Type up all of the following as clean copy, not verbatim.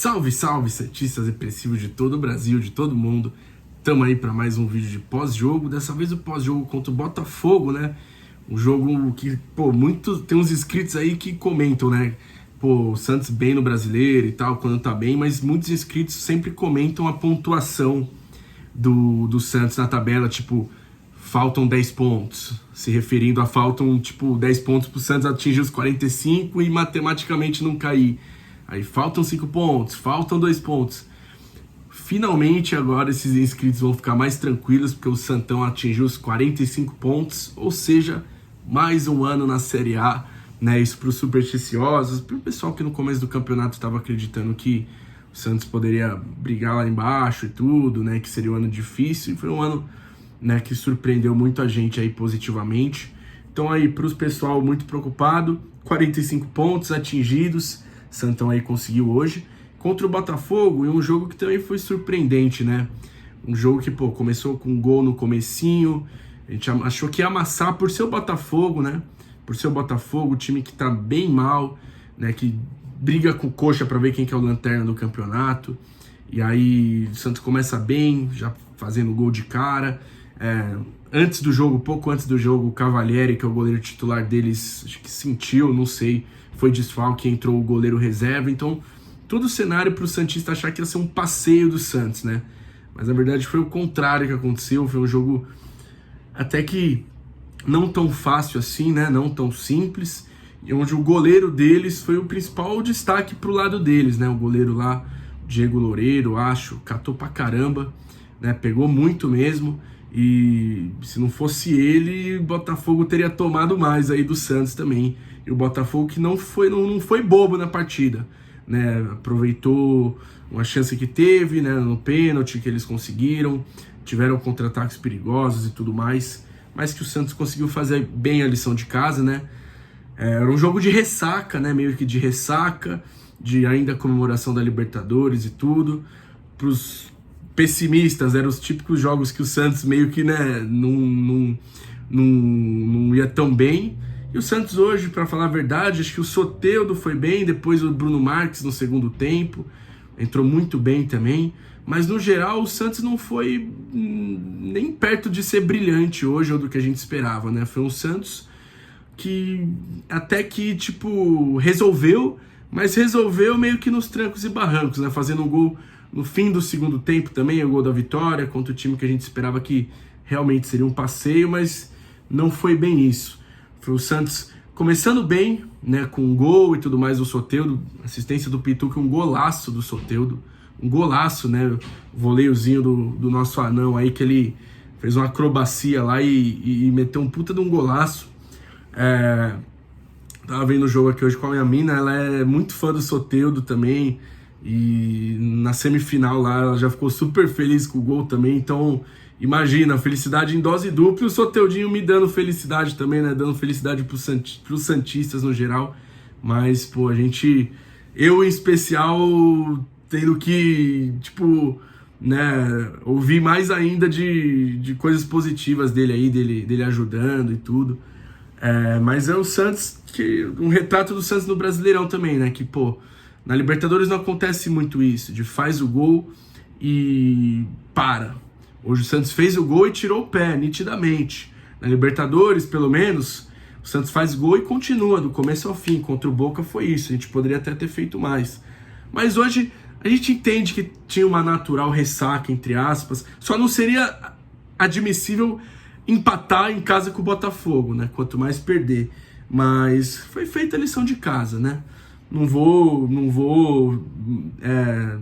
Salve, salve, santistas depressivos de todo o Brasil, de todo mundo. Tamo aí para mais um vídeo de pós-jogo. Dessa vez o pós-jogo contra o Botafogo, né? Um jogo que, pô, tem uns inscritos aí que comentam, né? Pô, o Santos bem no Brasileiro e tal, quando tá bem, mas muitos inscritos sempre comentam a pontuação do Santos na tabela, tipo, faltam 10 pontos, se referindo a faltam, tipo, 10 pontos pro Santos atingir os 45 e matematicamente não cair. Aí faltam 5 pontos, faltam 2 pontos. Finalmente agora esses inscritos vão ficar mais tranquilos, porque o Santão atingiu os 45 pontos, ou seja, mais um ano na Série A, né? Isso para os supersticiosos, para o pessoal que no começo do campeonato estava acreditando que o Santos poderia brigar lá embaixo e tudo, né? Que seria um ano difícil, e foi um ano, né, que surpreendeu muito a gente aí positivamente. Então aí, para os pessoal muito preocupado, 45 pontos atingidos, Santão aí conseguiu hoje, contra o Botafogo, em um jogo que também foi surpreendente, né? Um jogo que, pô, começou com um gol no comecinho, a gente achou que ia amassar por ser o Botafogo, né? Por ser o Botafogo, o time que tá bem mal, né? Que briga com o Coxa para ver quem que é o lanterna do campeonato. E aí o Santos começa bem, já fazendo gol de cara. Antes do jogo, pouco antes do jogo, o Cavalieri, que é o goleiro titular deles, acho que sentiu, não sei, foi desfalque, entrou o goleiro reserva. Então, todo o cenário para o Santista achar que ia ser um passeio do Santos, né? Mas na verdade foi o contrário que aconteceu. Foi um jogo até que não tão fácil assim, né? Não tão simples. E onde o goleiro deles foi o principal destaque pro lado deles, né? O goleiro lá, Diego Loureiro, acho, catou pra caramba, né? Pegou muito mesmo. E se não fosse ele, o Botafogo teria tomado mais aí do Santos também. E o Botafogo que não foi bobo na partida, né? Aproveitou uma chance que teve, né, no pênalti que eles conseguiram, tiveram contra-ataques perigosos e tudo mais, mas que o Santos conseguiu fazer bem a lição de casa, né? Era um jogo de ressaca, né? Meio que de ressaca, de ainda comemoração da Libertadores e tudo. Para os pessimistas, eram os típicos jogos que o Santos meio que, né, não ia tão bem. E o Santos hoje, para falar a verdade, acho que o Soteldo foi bem, depois o Bruno Marques no segundo tempo, entrou muito bem também. Mas no geral o Santos não foi nem perto de ser brilhante hoje, ou do que a gente esperava, né? Foi um Santos que até que, tipo, resolveu, mas resolveu meio que nos trancos e barrancos, né? Fazendo um gol no fim do segundo tempo também, o gol da vitória contra o time que a gente esperava que realmente seria um passeio, mas não foi bem isso. Foi o Santos começando bem, né, com um gol e tudo mais do Soteldo, assistência do Pituca, um golaço do Soteldo, um golaço, né, o voleiozinho do nosso anão aí, que ele fez uma acrobacia lá e meteu um puta de um golaço. Tava vendo o jogo aqui hoje com a minha mina, ela é muito fã do Soteldo também, e na semifinal lá ela já ficou super feliz com o gol também. Então imagina, felicidade em dose dupla, e o Soteudinho me dando felicidade também, né? Dando felicidade pros santistas no geral. Mas, pô, eu em especial, tendo que, tipo, né, ouvir mais ainda de coisas positivas dele aí, dele ajudando e tudo. Mas é o Santos, um retrato do Santos no Brasileirão também, né? Que, pô, na Libertadores não acontece muito isso, de faz o gol e para. Hoje o Santos fez o gol e tirou o pé, nitidamente. Na Libertadores, pelo menos, o Santos faz gol e continua, do começo ao fim. Contra o Boca foi isso, a gente poderia até ter feito mais. Mas hoje a gente entende que tinha uma natural ressaca, entre aspas. Só não seria admissível empatar em casa com o Botafogo, né? Quanto mais perder. Mas foi feita a lição de casa, né? Não vou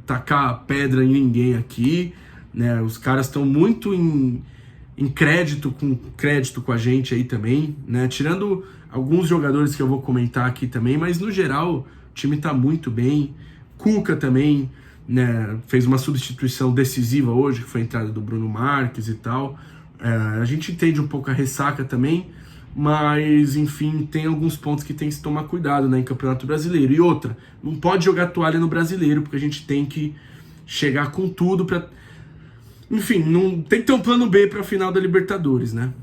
tacar pedra em ninguém aqui, né? Os caras estão muito em crédito com a gente aí também, né? Tirando alguns jogadores que eu vou comentar aqui também, mas no geral o time tá muito bem. Cuca também, né, fez uma substituição decisiva hoje, que foi a entrada do Bruno Marques e tal. A gente entende um pouco a ressaca também, mas enfim, tem alguns pontos que tem que se tomar cuidado, né, em Campeonato Brasileiro. E outra, não pode jogar toalha no Brasileiro, porque a gente tem que chegar com tudo pra... Enfim, não tem que ter um plano B pra final da Libertadores, né?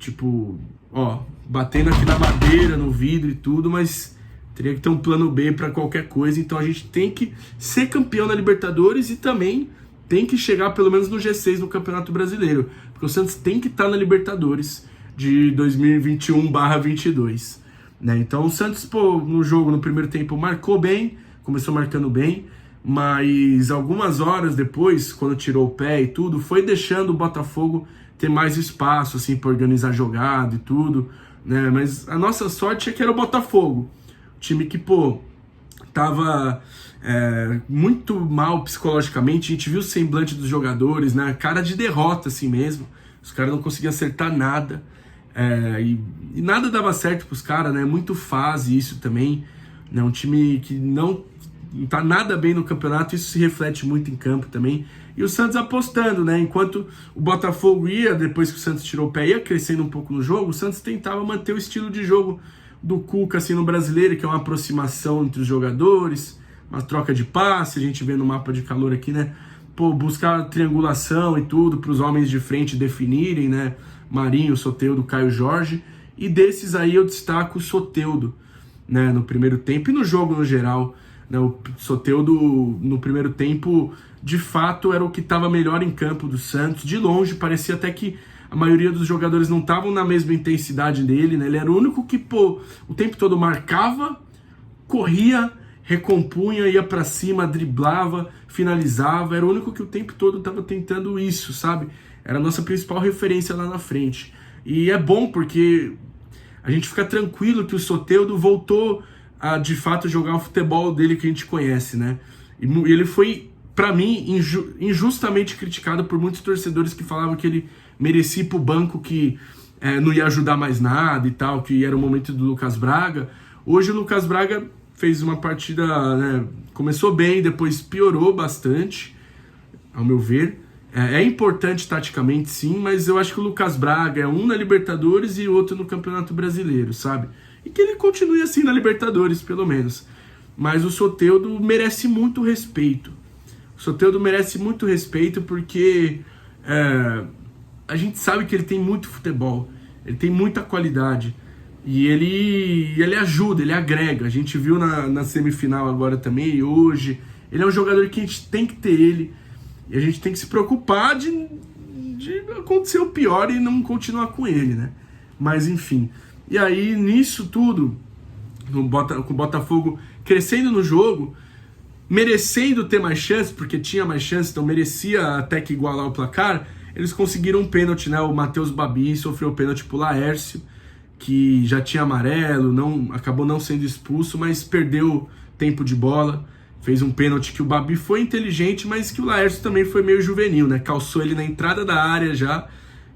Tipo, ó, batendo aqui na madeira, no vidro e tudo, mas Teria que ter um plano B para qualquer coisa. Então a gente tem que ser campeão na Libertadores e também tem que chegar pelo menos no G6 no Campeonato Brasileiro. Porque o Santos tem que estar na Libertadores de 2021/22. Né? Então o Santos, no jogo, no primeiro tempo, marcou bem, começou marcando bem, mas algumas horas depois, quando tirou o pé e tudo, foi deixando o Botafogo ter mais espaço assim, para organizar jogada e tudo. Né? Mas a nossa sorte é que era o Botafogo. Time que, tava muito mal psicologicamente. A gente viu o semblante dos jogadores, né? Cara de derrota assim mesmo. Os caras não conseguiam acertar nada. E nada dava certo pros caras, né? Muito fase isso também. Né? Um time que não tá nada bem no campeonato, isso se reflete muito em campo também. E o Santos apostando, né? Enquanto o Botafogo ia, depois que o Santos tirou o pé, ia crescendo um pouco no jogo, o Santos tentava manter o estilo de jogo do Cuca, assim, no Brasileiro, que é uma aproximação entre os jogadores, uma troca de passe, a gente vê no mapa de calor aqui, né? Buscar triangulação e tudo, para os homens de frente definirem, né? Marinho, Soteldo, Caio Jorge. E desses aí eu destaco o Soteldo, né? No primeiro tempo e no jogo no geral. Né? O Soteldo, no primeiro tempo, de fato, era o que estava melhor em campo do Santos. De longe, parecia até que a maioria dos jogadores não estavam na mesma intensidade dele, né? Ele era o único que, o tempo todo marcava, corria, recompunha, ia pra cima, driblava, finalizava. Era o único que o tempo todo estava tentando isso, sabe? Era a nossa principal referência lá na frente. E é bom porque a gente fica tranquilo que o Soteldo voltou a, de fato, jogar o futebol dele que a gente conhece, né? E ele foi, pra mim, injustamente criticado por muitos torcedores que falavam que ele merecia ir pro banco, que não ia ajudar mais nada e tal, que era o momento do Lucas Braga. Hoje o Lucas Braga fez uma partida, né, começou bem, depois piorou bastante, ao meu ver. É importante taticamente, sim, mas eu acho que o Lucas Braga é um na Libertadores e outro no Campeonato Brasileiro, sabe? E que ele continue assim na Libertadores, pelo menos. Mas o Soteldo merece muito respeito. O Soteldo merece muito respeito porque a gente sabe que ele tem muito futebol, ele tem muita qualidade. E ele ajuda, ele agrega. A gente viu na semifinal agora também, e hoje. Ele é um jogador que a gente tem que ter ele. E a gente tem que se preocupar de acontecer o pior e não continuar com ele, né? Mas enfim. E aí, nisso tudo, com o Botafogo crescendo no jogo, merecendo ter mais chance, porque tinha mais chance, então merecia até que igualar o placar, eles conseguiram um pênalti, né? O Matheus Babi sofreu o pênalti pro Laércio, que já tinha amarelo, acabou não sendo expulso, mas perdeu tempo de bola. Fez um pênalti que o Babi foi inteligente, mas que o Laércio também foi meio juvenil, né? Calçou ele na entrada da área já.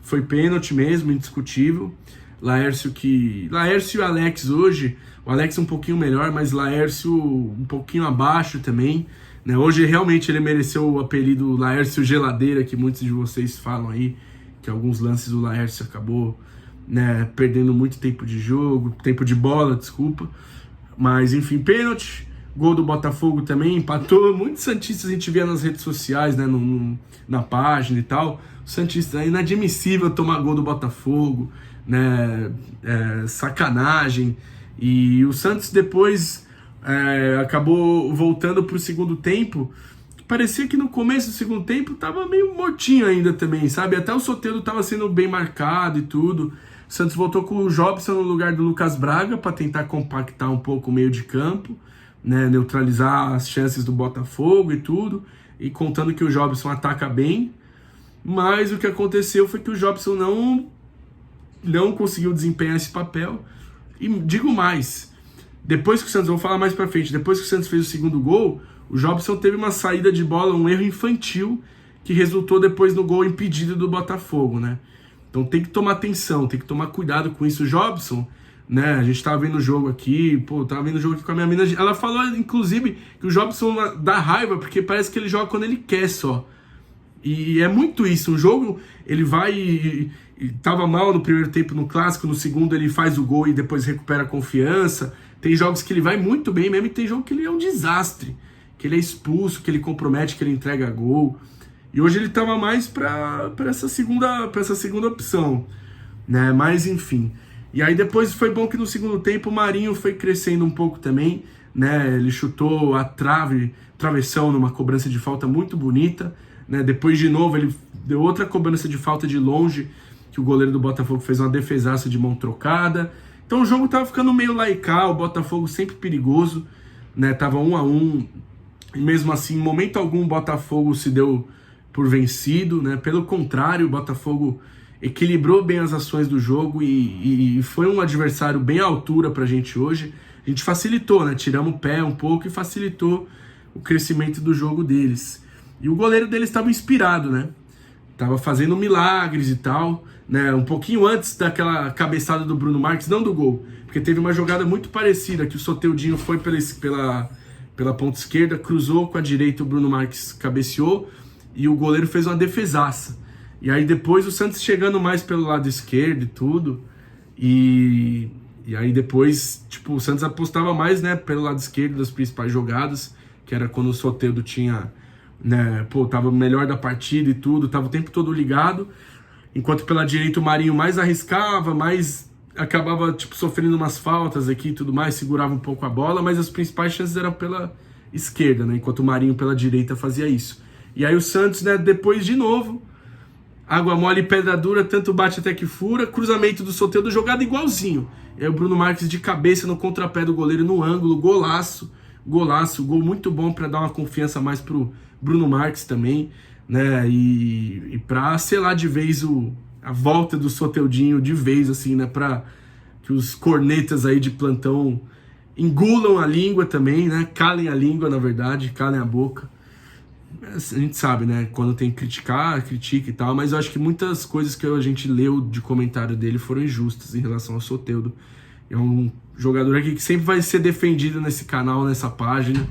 Foi pênalti mesmo, indiscutível. Laércio e Alex hoje, o Alex um pouquinho melhor, mas Laércio um pouquinho abaixo também. Né? Hoje realmente ele mereceu o apelido Laércio Geladeira, que muitos de vocês falam aí, que alguns lances o Laércio acabou, né, perdendo muito tempo de jogo, tempo de bola, desculpa. Mas enfim, pênalti. Gol do Botafogo também, empatou. Muitos santistas a gente via nas redes sociais, né, na página e tal. O santista, é inadmissível tomar gol do Botafogo, né, sacanagem. E o Santos depois acabou voltando para o segundo tempo. Parecia que no começo do segundo tempo tava meio mortinho ainda também, sabe? Até o Soteldo tava sendo bem marcado e tudo. O Santos voltou com o Jobson no lugar do Lucas Braga para tentar compactar um pouco o meio de campo, né, neutralizar as chances do Botafogo e tudo, e contando que o Jobson ataca bem, mas o que aconteceu foi que o Jobson não conseguiu desempenhar esse papel. E digo mais, depois que o Santos, vou falar mais pra frente, depois que o Santos fez o segundo gol, o Jobson teve uma saída de bola, um erro infantil, que resultou depois no gol impedido do Botafogo, né? Então tem que tomar atenção, tem que tomar cuidado com isso. O Jobson, né, a gente tava vendo o jogo aqui, tava vendo o jogo aqui com a minha mina, ela falou, inclusive, que o Jobson dá raiva, porque parece que ele joga quando ele quer só. E é muito isso, um jogo, ele vai e tava mal no primeiro tempo no Clássico, no segundo ele faz o gol e depois recupera a confiança. Tem jogos que ele vai muito bem mesmo e tem jogo que ele é um desastre, que ele é expulso, que ele compromete, que ele entrega gol. E hoje ele tava mais para essa segunda opção, né? Mas enfim. E aí depois foi bom que no segundo tempo o Marinho foi crescendo um pouco também, né? Ele chutou a travessão numa cobrança de falta muito bonita, né? Depois de novo ele deu outra cobrança de falta de longe, que o goleiro do Botafogo fez uma defesaça de mão trocada. Então o jogo tava ficando meio laical, o Botafogo sempre perigoso, né? Tava 1-1, e mesmo assim, em momento algum, o Botafogo se deu por vencido, né? Pelo contrário, o Botafogo equilibrou bem as ações do jogo e foi um adversário bem à altura pra gente hoje. A gente facilitou, né? Tiramos o pé um pouco e facilitou o crescimento do jogo deles. E o goleiro deles estava inspirado, né? Tava fazendo milagres e tal, né? Um pouquinho antes daquela cabeçada do Bruno Marques, não do gol, porque teve uma jogada muito parecida, que o Soteudinho foi pela ponta esquerda, cruzou com a direita, o Bruno Marques cabeceou e o goleiro fez uma defesaça. E aí depois o Santos chegando mais pelo lado esquerdo e tudo, e aí depois, tipo, o Santos apostava mais, né, pelo lado esquerdo das principais jogadas, que era quando o Soteldo tinha, né, pô, tava melhor da partida e tudo, tava o tempo todo ligado, enquanto pela direita o Marinho mais arriscava, mais acabava, tipo, sofrendo umas faltas aqui e tudo mais, segurava um pouco a bola, mas as principais chances eram pela esquerda, né, enquanto o Marinho pela direita fazia isso. E aí o Santos, né, depois de novo, água mole e pedra dura, tanto bate até que fura, cruzamento do Soteldo, jogada igualzinho. E aí o Bruno Marques de cabeça no contrapé do goleiro no ângulo, golaço, gol muito bom para dar uma confiança mais pro Bruno Marques também, né, e para selar de vez a volta do Soteudinho de vez, assim, né, para que os cornetas aí de plantão engulam a língua também, né, calem a língua, na verdade, calem a boca. A gente sabe, né, quando tem que criticar, critica e tal, mas eu acho que muitas coisas que a gente leu de comentário dele foram injustas em relação ao Soteldo. É um jogador aqui que sempre vai ser defendido nesse canal, nessa página.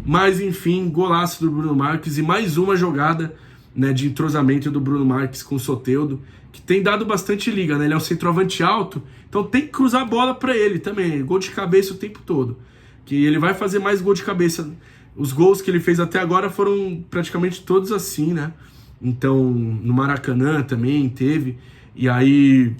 Mas, enfim, golaço do Bruno Marques e mais uma jogada, né, de entrosamento do Bruno Marques com o Soteldo, que tem dado bastante liga, né? Ele é um centroavante alto, então tem que cruzar a bola para ele também, gol de cabeça o tempo todo. Que ele vai fazer mais gol de cabeça. Os gols que ele fez até agora foram praticamente todos assim, né? Então, no Maracanã também teve. E aí,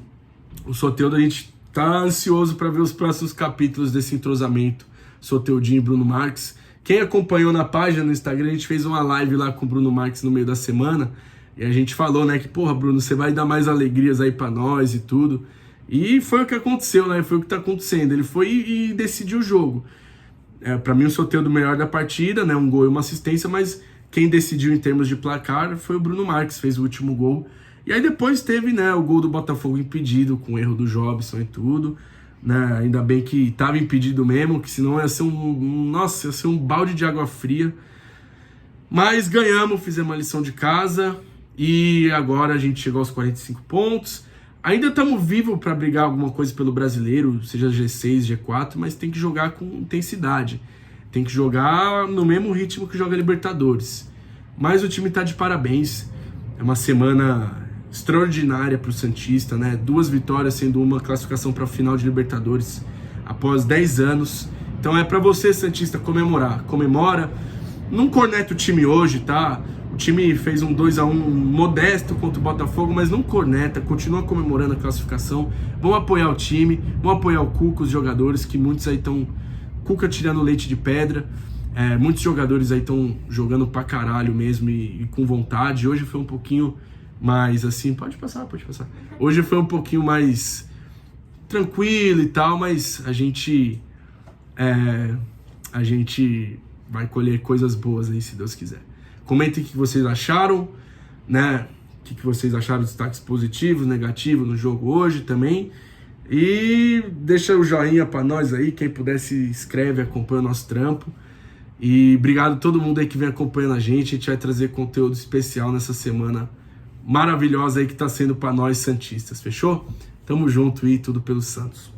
o Soteldo, a gente tá ansioso para ver os próximos capítulos desse entrosamento, Soteudinho e Bruno Marques. Quem acompanhou na página no Instagram, a gente fez uma live lá com o Bruno Marques no meio da semana. E a gente falou, né, que, porra, Bruno, você vai dar mais alegrias aí para nós e tudo. E foi o que aconteceu, né? Foi o que tá acontecendo. Ele foi e decidiu o jogo. Para mim o Soteldo melhor da partida, né, um gol e uma assistência, mas quem decidiu em termos de placar foi o Bruno Marques, fez o último gol. E aí depois teve, né, o gol do Botafogo impedido, com o erro do Jobson e tudo, né, ainda bem que estava impedido mesmo, que senão ia ser ia ser um balde de água fria. Mas ganhamos, fizemos uma lição de casa e agora a gente chegou aos 45 pontos. Ainda estamos vivos para brigar alguma coisa pelo brasileiro, seja G6, G4, mas tem que jogar com intensidade. Tem que jogar no mesmo ritmo que joga Libertadores. Mas o time está de parabéns. É uma semana extraordinária para o Santista, né? 2 vitórias, sendo uma classificação para a final de Libertadores após 10 anos. Então é para você, Santista, comemorar. Comemora. Não corneta o time hoje, tá? O time fez um 2-1 modesto contra o Botafogo, mas não corneta, continua comemorando a classificação. Vão apoiar o time, vão apoiar o Cuca, os jogadores, que muitos aí estão... Cuca tirando leite de pedra. Muitos jogadores aí estão jogando pra caralho mesmo e com vontade. Hoje foi um pouquinho mais assim... Pode passar. Hoje foi um pouquinho mais tranquilo e tal, mas a gente vai colher coisas boas aí, se Deus quiser. Comentem o que vocês acharam, né? O que vocês acharam dos destaques positivos, negativos no jogo hoje também. E deixa o joinha pra nós aí, quem puder se inscreve, acompanha o nosso trampo. E obrigado a todo mundo aí que vem acompanhando a gente vai trazer conteúdo especial nessa semana maravilhosa aí que tá sendo pra nós santistas, fechou? Tamo junto e tudo pelo Santos.